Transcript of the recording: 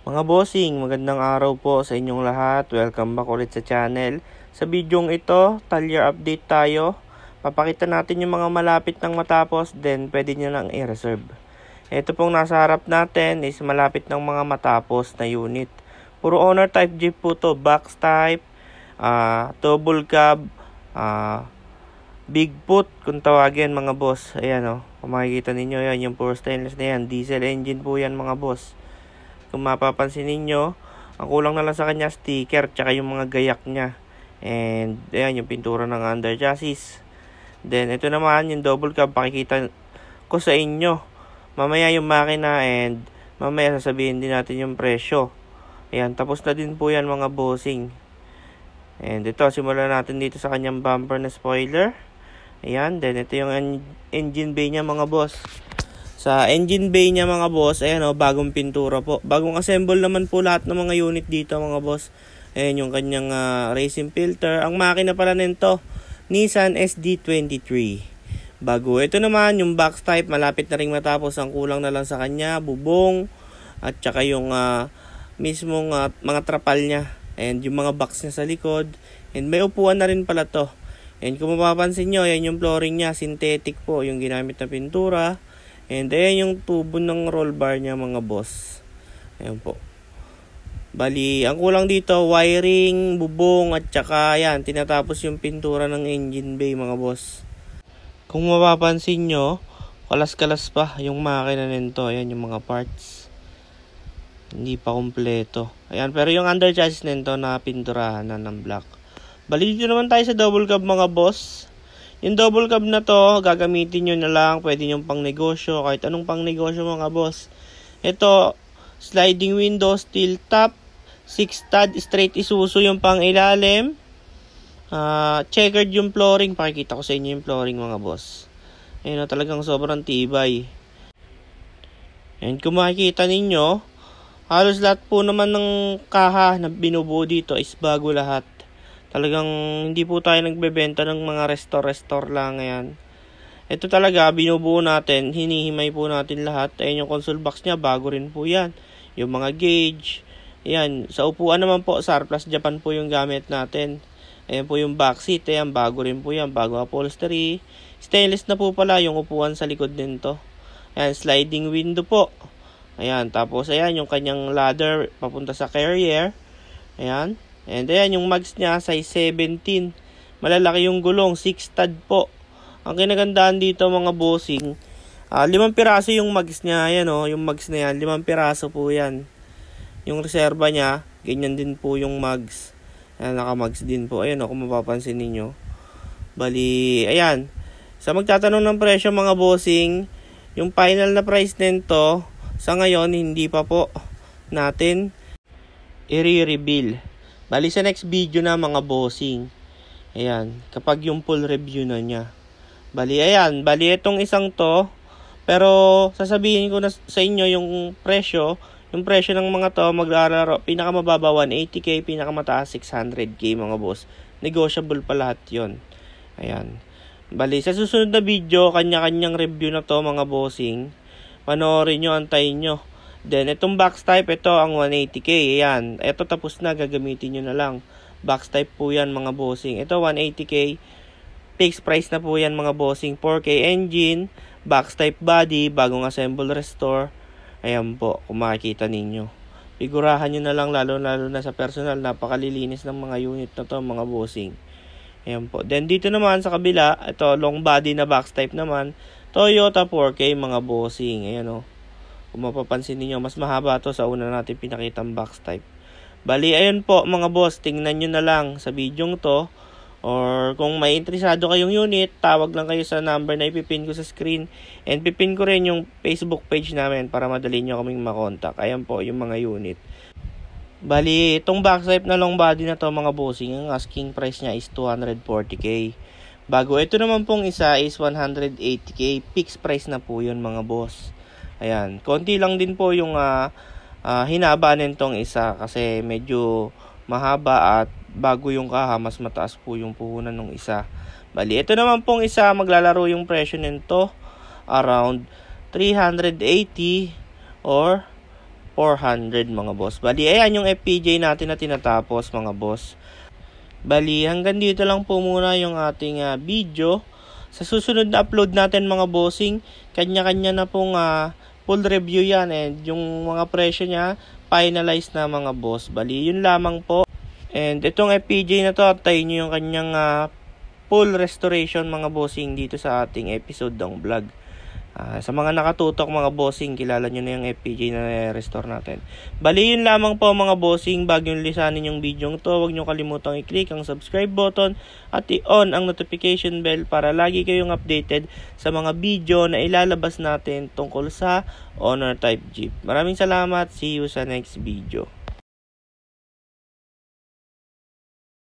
Mga bossing, magandang araw po sa inyong lahat. Welcome back ulit sa channel. Sa bidyong ito, talyer update tayo. Papakita natin yung mga malapit nang matapos, then pwede nyo lang i-reserve. Ito pong nasa harap natin is malapit ng mga matapos na unit. Puro owner type jeep po to, box type, double cab, Bigfoot kung tawagin mga boss. Ayan o, kung makikita ninyo yan, yung puro stainless na yan. Diesel engine po yan mga boss. Kung mapapansin ninyo, ang kulang na lang sa kanya sticker tsaka yung mga gayak niya. And ayan yung pintura ng under chassis. Then ito naman yung double cab, pakikita ko sa inyo mamaya yung makina, and mamaya sasabihin din natin yung presyo. Ayan, tapos na din po yan mga bossing. And ito, simulan natin dito sa kanyang bumper na spoiler. Ayan, then ito yung engine bay niya mga boss. Sa engine bay niya mga boss, ayan o, bagong pintura po. Bagong assemble naman po lahat ng mga unit dito mga boss. Ayan yung kanyang racing filter. Ang makina pala nito, Nissan SD23. Bago. Ito naman yung box type, malapit na rin matapos. Ang kulang na lang sa kanya, bubong, at saka yung mismong mga trapal niya. And yung mga box niya sa likod. And may upuan na rin pala to. And kung mapapansin nyo, ayan yung flooring niya, synthetic po yung ginamit na pintura. And ayan yung tubo ng roll bar niya mga boss. Ayan po. Bali, ang kulang dito, wiring, bubong, at saka ayan, tinatapos yung pintura ng engine bay mga boss. Kung mapapansin nyo, kalas-kalas pa yung makina nito. Ayan yung mga parts. Hindi pa kompleto. Ayan, pero yung under chassis nito na pinturahan na ng black. Bali, dito naman tayo sa double cab mga boss. Yung double cab na to, gagamitin nyo na lang. Pwede nyo pang negosyo, kahit anong pang negosyo mga boss. Ito, sliding window, steel top, 6 stud, straight Isuzu yung pang ilalim. Checkered yung flooring. Pakikita ko sa inyo yung flooring mga boss. Ayun, talagang sobrang tibay. And kung makikita ninyo, halos lahat po naman ng kaha na binubuo dito is bago lahat. Talagang hindi po tayo nagbebenta ng mga restore lang yan. Ito talaga, binubuo natin, hinihimay po natin lahat. Ayan yung console box niya, bago rin po yan. Yung mga gauge, ayan. Sa upuan naman po, Sarplus Japan po yung gamit natin. Ayan po yung back seat, ayan, bago rin po yan, bago upholstery. Stainless na po pala yung upuan sa likod nito. Ayan, sliding window po. Ayan, tapos ayan yung kanyang ladder papunta sa carrier. Ayan. And ayan yung mags niya, size 17. Malalaki yung gulong, 6 stud po. Ang kinagandaan dito mga bossing, 5 piraso yung mags niya. Ayan o, yung mags na yan, 5 piraso po yan. Yung reserva niya, ganyan din po yung mags. Ayan, naka-mags din po. Ayan o, kung mapapansin ninyo. Bali, ayan. Sa magtatanong ng presyo mga bossing, yung final na price nito, sa ngayon, hindi pa po natin i-reveal. Bali sa next video na mga bossing. Ayan, kapag yung full review na niya. Bali, ayan. Bali, itong isang to. Pero, sasabihin ko na sa inyo yung presyo. Yung presyo ng mga to, maglalaro. Pinakamababa 180k, pinakamataas 600k mga boss. Negotiable pa lahat yun. Ayan. Bali, sa susunod na video, kanya-kanyang review na to mga bossing. Panoorin nyo, antayin nyo. Then, itong box type, ito ang 180k. Ayan. Ito tapos na, gagamitin nyo na lang. Box type po yan mga bossing. Ito 180k. Fixed price na po yan mga bossing. 4k engine, box type body, bagong assemble restore. Ayan po, kung makikita ninyo. Figurahan nyo na lang, lalo na sa personal. Napakalilinis ng mga unit na to mga bossing. Ayan po. Then, dito naman sa kabila, ito long body na box type naman. Toyota 4k mga bossing. Ayan o. Kung mapapansin niyo, mas mahaba to sa una natin pinakitang box type. Bali, ayun po mga boss, tingnan nyo na lang sa video to. Or kung may interesado kayong unit, tawag lang kayo sa number na ipipin ko sa screen. And pipin ko rin yung Facebook page namin para madali nyo kaming makontak. Ayan po yung mga unit. Bali, itong box type na long body na to mga bossing, ang asking price niya is 240k. Bago ito naman pong isa is 180k. Fixed price na po yun mga boss. Ayan, konti lang din po yung hinaba nitong isa kasi medyo mahaba at bago yung kaha, mas mataas po yung puhunan ng isa. Bali, ito naman pong isa, maglalaro yung presyo nito around 380 or 400 mga boss. Bali, ayan yung FPJ natin na tinatapos mga boss. Bali, hanggang dito lang po muna yung ating video. Sa susunod na upload natin mga bossing, kanya-kanya na pong full review yan, and yung mga presyo niya finalized na mga boss. Bali, yun lamang po. And itong FPJ na to, tayo nyo yung kanyang full restoration mga bossing dito sa ating episode ng vlog. Sa mga nakatutok mga bossing, kilala nyo na yung FPJ na restore natin. Bali, yun lamang po mga bossing. Bago nyo lisanin yung video to, huwag nyo kalimutang i-click ang subscribe button at i-on ang notification bell para lagi kayong updated sa mga video na ilalabas natin tungkol sa Honor Type Jeep. Maraming salamat. See you sa next video.